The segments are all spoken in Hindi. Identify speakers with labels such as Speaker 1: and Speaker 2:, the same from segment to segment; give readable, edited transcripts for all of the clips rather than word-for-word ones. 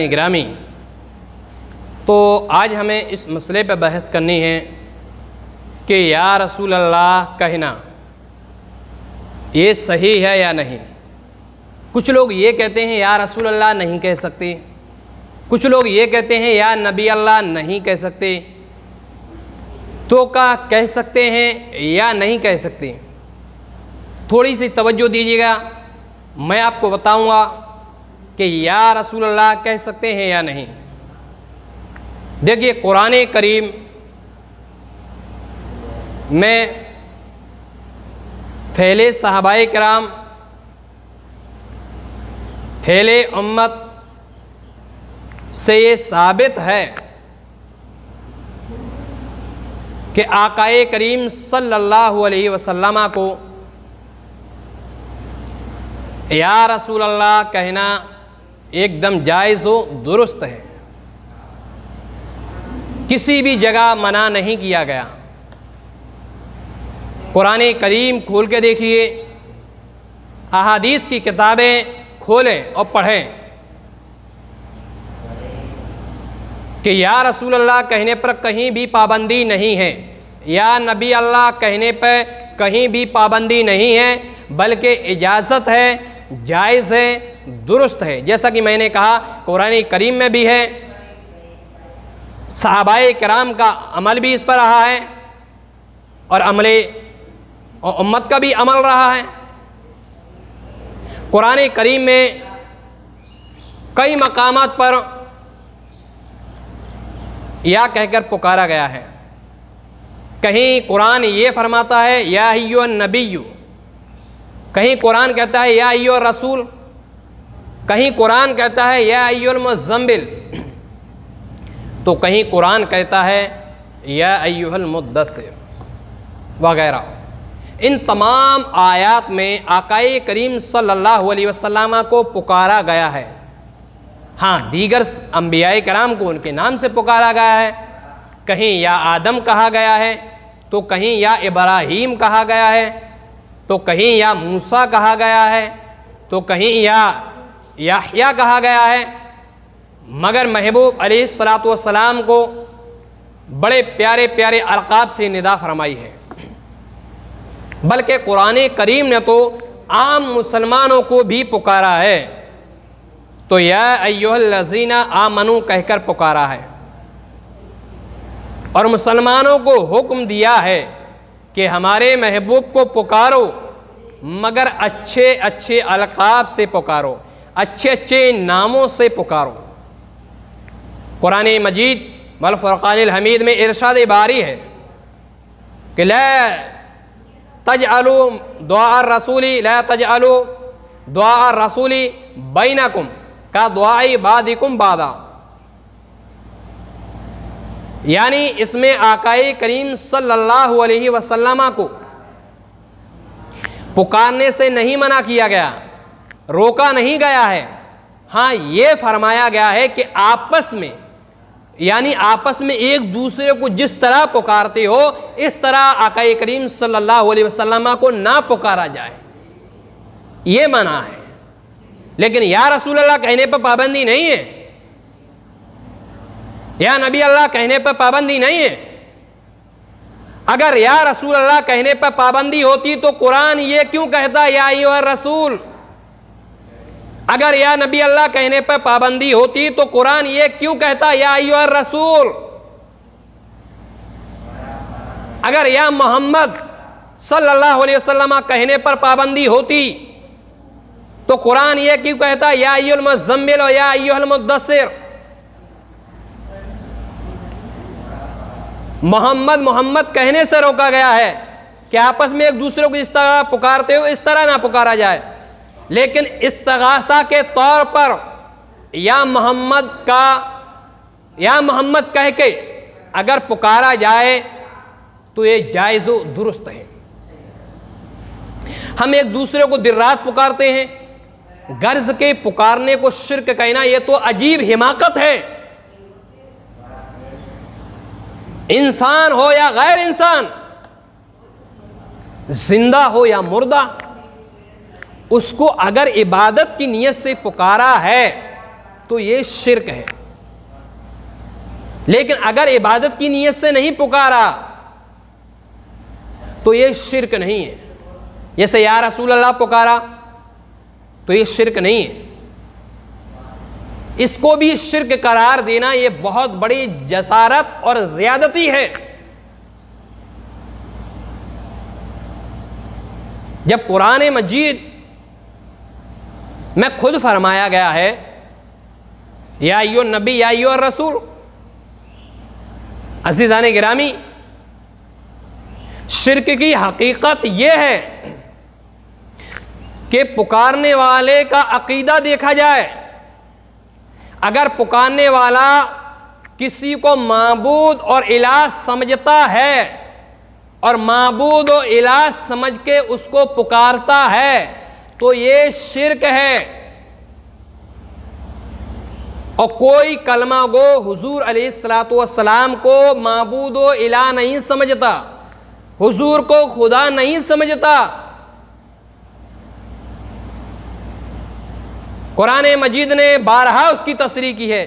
Speaker 1: ग्रामी। तो आज हमें इस मसले पर बहस करनी है कि या रसूल अल्लाह कहना ये सही है या नहीं। कुछ लोग ये कहते हैं या रसूल अल्लाह नहीं कह सकते, कुछ लोग ये कहते हैं या नबी अल्लाह नहीं कह सकते। तो क्या कह सकते हैं या नहीं कह सकते? थोड़ी सी तवज्जो दीजिएगा, मैं आपको बताऊंगा कि या रसूल अल्लाह कह सकते हैं या नहीं। देखिए, कुरान करीम में फ़ेले सहाबाए किराम, फ़ेले उम्मत से ये साबित है कि आकाए करीम सल्लल्लाहु अलैहि वसल्लम को या रसूल अल्लाह कहना एकदम जायज़ हो, दुरुस्त है। किसी भी जगह मना नहीं किया गया। कुरान करीम खोल के देखिए, अहादीस की किताबें खोलें और पढ़ें कि या रसूल अल्लाह कहने पर कहीं भी पाबंदी नहीं है, या नबी अल्लाह कहने पर कहीं भी पाबंदी नहीं है, बल्कि इजाज़त है, जायज़ है, दुरुस्त है। जैसा कि मैंने कहा, कुरान करीम में भी है, सहाबाए किराम का अमल भी इस पर रहा है और अमले और उम्मत का भी अमल रहा है। कुरान करीम में कई मकामात पर या कहकर पुकारा गया है। कहीं कुरान ये फरमाता है या अय्युहन नबिय्यु, कहीं कुरान कहता है या अय्युहर रसूल, कहीं कुरान कहता है या अय्युहल मुज़्ज़म्मिल, तो कहीं कुरान कहता है या अय्युहल मुद्दस्सिर वगैरह। इन तमाम आयात में आकाए करीम सल्लल्लाहु अलैहि वसल्लम को पुकारा गया है। हाँ, दीगर अंबियाए किराम को उनके नाम से पुकारा गया है। कहीं या आदम कहा गया है, तो कहीं या इब्राहीम कहा गया है, तो कहीं या मूसा कहा गया है, तो कहीं या याह्या कहा गया है। मगर महबूब अलैहिस्सलातु वस्सलाम को बड़े प्यारे प्यारे अलक़ाब से निदा फरमाई है। बल्कि कुरान करीम ने तो आम मुसलमानों को भी पुकारा है, तो या अय्युहल्लज़ीना आमनू कहकर पुकारा है और मुसलमानों को हुक्म दिया है कि हमारे महबूब को पुकारो, मगर अच्छे अच्छे अलक़ाब से पुकारो, अच्छे अच्छे नामों से पुकारो। कुरान मजीद वल फ़ुरक़ानिल हमीद में इरशाद बारी है कि ला तजअलू दुआ रसूली, ला तजअलू दुआ रसूली बैनकुम का दुआई बादिकुम बादा। यानी इसमें आकाए करीम सल्लल्लाहु अलैहि वसल्लम को पुकारने से नहीं मना किया गया, रोका नहीं गया है। हाँ, ये फरमाया गया है कि आपस में, यानी आपस में एक दूसरे को जिस तरह पुकारते हो, इस तरह आकाए करीम सल्लल्लाहु अलैहि वसल्लम को ना पुकारा जाए, ये मना है। लेकिन या रसूल अल्लाह कहने पर पाबंदी नहीं है, या नबी अल्लाह कहने पर पाबंदी नहीं है। अगर या रसूल अल्लाह कहने पर पाबंदी होती तो कुरान ये क्यों कहता या अय्युहर रसूल? अगर या नबी अल्लाह कहने पर पाबंदी होती तो कुरान ये क्यों कहता या अय्युहर रसूल? अगर या मोहम्मद सल्लल्लाहु अलैहि वसल्लम कहने पर पाबंदी होती तो कुरान ये क्यों कहता या अय्युहल मुज़्ज़म्मिल और या अय्युहल मुद्दस्सिर? मोहम्मद मोहम्मद कहने से रोका गया है कि आपस में एक दूसरे को इस तरह पुकारते हो, इस तरह ना पुकारा जाए। लेकिन इस्तिग़ासा के तौर पर या मोहम्मद कह के अगर पुकारा जाए तो ये जायज़ व दुरुस्त है। हम एक दूसरे को दिन रात पुकारते हैं, गर्ज के पुकारने को शिर्क कहना ये तो अजीब हिमाकत है। इंसान हो या गैर इंसान, जिंदा हो या मुर्दा, उसको अगर इबादत की नीयत से पुकारा है तो ये शिर्क है। लेकिन अगर इबादत की नीयत से नहीं पुकारा तो ये शिर्क नहीं है। जैसे या रसूल अल्लाह पुकारा तो ये शिर्क नहीं है। इसको भी शिर्क करार देना ये बहुत बड़ी जसारत और ज्यादती है। जब कुरान मजीद में खुद फरमाया गया है या अय्युहन नबी या अय्युहर रसूल, अज़ीज़ान गिरामी, शिर्क की हकीकत यह है कि पुकारने वाले का अकीदा देखा जाए। अगर पुकारने वाला किसी को माबूद और इलाह समझता है और माबूद और इलाह समझ के उसको पुकारता है तो ये शिर्क है। और कोई कलमा गो हुजूर अलैहिस्सलातु वस्सलाम को माबूद व इलाह नहीं समझता, हुजूर को खुदा नहीं समझता। कुरान मजीद ने बारहा उसकी तसरीह की है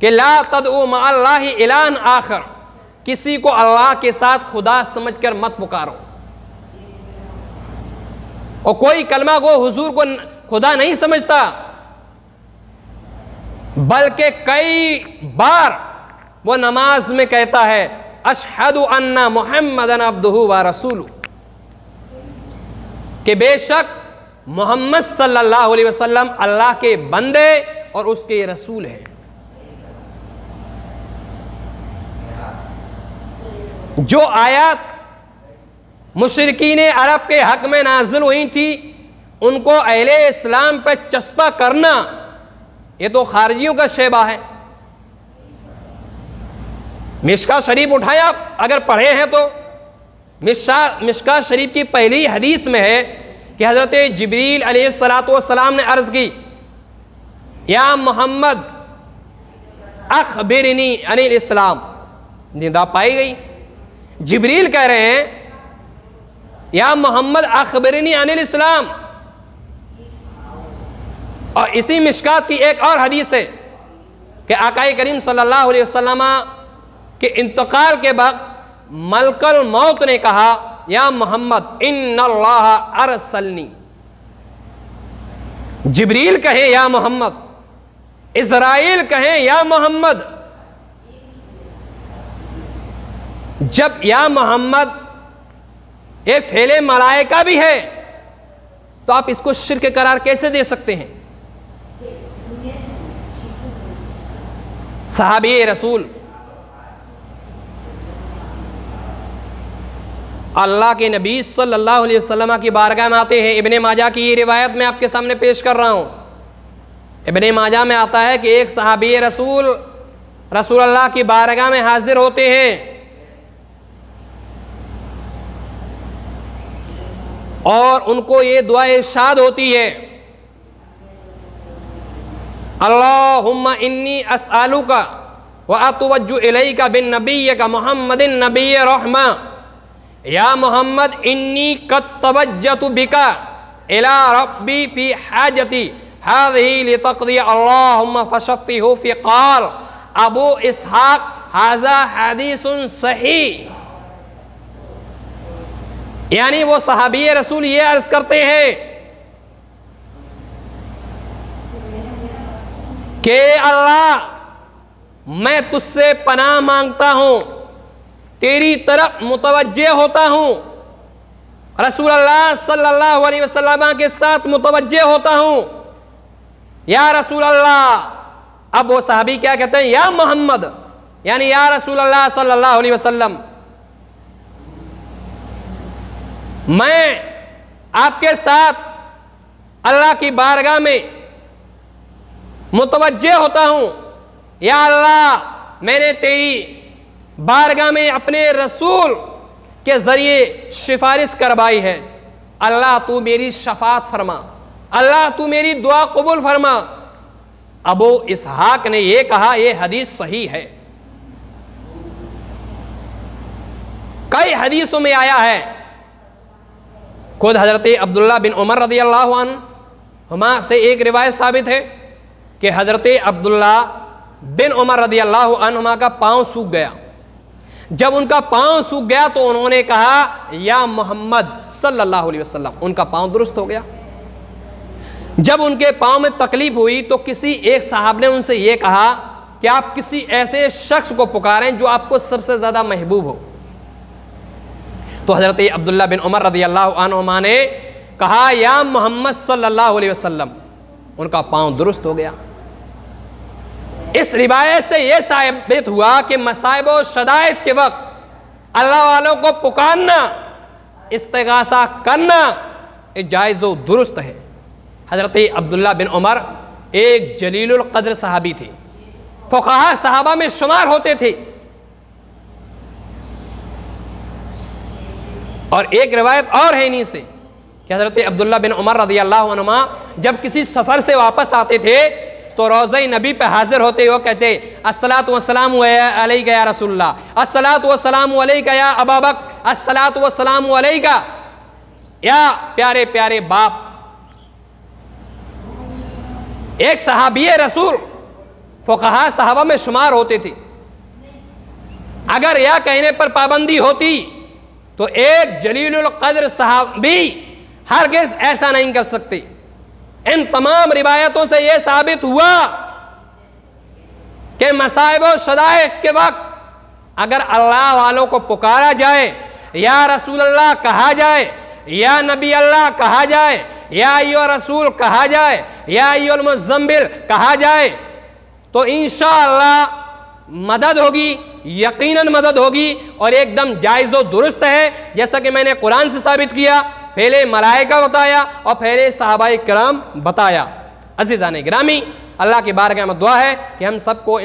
Speaker 1: कि ला तदउ मअल्लाहि इलाहन आखर, किसी को अल्लाह के साथ खुदा समझकर मत पुकारो। और कोई कलमा गो हुजूर को खुदा नहीं समझता, बल्कि कई बार वो नमाज में कहता है अशहदु अन्ना मुहम्मदन अब्दुहु व रसूलु, कि बेशक मोहम्मद सल्लल्लाहु अलैहि वसल्लम अल्लाह के बंदे और उसके रसूल हैं। जो आयत मुशरिकीन अरब के हक में नाजिल हुई थी उनको अहले इस्लाम पर चस्पा करना, ये तो खारजियों का शेबा है। मिशका शरीफ उठाया अगर पढ़े हैं तो मिशका शरीफ की पहली हदीस में है कि हज़रत जिब्रील अलैहिस्सलातु वस्सलाम ने अर्ज़ की या मोहम्मद अखबिरनी अनिल इस्लाम, निदा पाई गई। जिब्रील कह रहे हैं या मोहम्मद अखबिरनी अनिल इस्लाम। और इसी मिशकात की एक और हदीस है कि आकाए करीम सल्लल्लाहु अलैहि वसल्लम के इंतकाल के वक्त मलकुल मौत ने कहा या मोहम्मद इन्नल्लाह अरसलनी। जिब्रील कहें या मोहम्मद, इज़राइल कहें या मोहम्मद। जब या मोहम्मद ये फेले मलाइका भी है तो आप इसको शिर्क करार कैसे दे सकते हैं? सहाबी रसूल अल्लाह के नबी सल्लल्लाहु अलैहि वसल्लम की बारगाह में आते हैं। इब्ने माजा की ये रिवायत मैं आपके सामने पेश कर रहा हूँ। इब्ने माजा में आता है कि एक सहाबी रसूल अल्लाह की बारगाह में हाजिर होते हैं और उनको ये दुआ इरशाद होती है अल्लाहुम्मा इन्नी अस्अलुका व अतवज्जु इलैका बिन नबिय्यका मुहम्मदिन नबिय्य रहमा या मोहम्मद इन्नी कद तवज्जतु बिका इला रब्बी फी हाजती हाज़िही लितक़दी अल्लाहुम्मा फशफ़िहु फी क़ाल अबू इसहाक़ हाज़ा हदीसुन सही। यानी वो सहाबी रसूल ये अर्ज करते हैं कि अल्लाह मैं तुझसे पनाह मांगता हूं, तेरी तरफ मुतवज्जे होता हूं, रसूल अल्लाह सल्लल्लाहु अलैहि वसल्लम के साथ मुतवज्जे होता हूं या रसूल अल्लाह। अब वो सहाबी क्या कहते हैं या मोहम्मद, यानी या रसूल अल्लाह सल्लल्लाहु अलैहि वसल्लम, मैं आपके साथ अल्लाह की बारगाह में मुतवज्जे होता हूं या अल्लाह मैंने तेरी बारगाह में अपने रसूल के ज़रिए सिफारिश करवाई है, अल्लाह तू मेरी शफात फरमा, अल्लाह तू मेरी दुआ कबूल फरमा। अबू इसहाक ने यह कहा यह हदीस सही है। कई हदीसों में आया है, खुद हज़रत अब्दुल्ला बिन उमर रज़ियल्लाहु अन्हुमा से एक रिवायत साबित है कि हज़रत अब्दुल्ला बिन उमर रदियल्लाहु अन्हुमा का पाँव सूख गया। जब उनका पाँव सूख गया तो उन्होंने कहा या मोहम्मद सल्लल्लाहु अलैहि वसल्लम, उनका पाँव दुरुस्त हो गया। जब उनके पाँव में तकलीफ हुई तो किसी एक साहब ने उनसे ये कहा कि आप किसी ऐसे शख्स को पुकारें जो आपको सबसे ज़्यादा महबूब हो। तो हज़रत अब्दुल्ला बिन उमर रदियल्लाहु अन्हुमा ने कहा या मोहम्मद सल्लल्लाहु अलैहि वसल्लम, उनका पाँव दुरुस्त हो गया। इस रिवायत से यह साबित हुआ कि मसाइब और शदायत के वक्त अल्लाह वालों को पुकारना, इस्तिगासा करना जायज़ व दुरुस्त है। हज़रत अब्दुल्ला बिन उमर एक जलीलुल क़द्र सहाबी थे, फ़ुक़हा सहाबा में शुमार होते थे। और एक रिवायत और है इन्हीं से कि हज़रत अब्दुल्ला बिन उमर रज़ियल्लाहु अन्हुमा जब किसी सफ़र से वापस आते थे तो रोज़े नबी पे हाजिर होते हुए कहते अस्सलातु वस्सलामु अलैका या रसूलल्लाह, अस्सलातु वस्सलामु अलैका या अबा बकर, अस्सलातु वस्सलामु अलैका या प्यारे प्यारे बाप। एक सहाबी रसूल फ़ुक़हा सहाबा में शुमार होते थे। अगर यह कहने पर पाबंदी होती तो एक जलीलुल क़द्र सहाबी हरगिज़ ऐसा नहीं कर सकते। इन तमाम रिवायतों से यह साबित हुआ कि मसाइब और शदाइक़ के वक्त अगर अल्लाह वालों को पुकारा जाए, या रसूल अल्लाह कहा जाए, या नबी अल्लाह कहा जाए, या अय्युहा रसूल कहा जाए, या अय्युहल मुज़्ज़म्मिल कहा जाए, तो इंशाअल्लाह मदद होगी, यकीनन मदद होगी और एकदम जायज़ व दुरुस्त है। जैसा कि मैंने कुरान से साबित किया, पहले मलाइका बताया और पहले सहाबाए किराम बताया। अज़ीज़ान गिरामी, अल्लाह की बारगाह में दुआ है कि हम सबको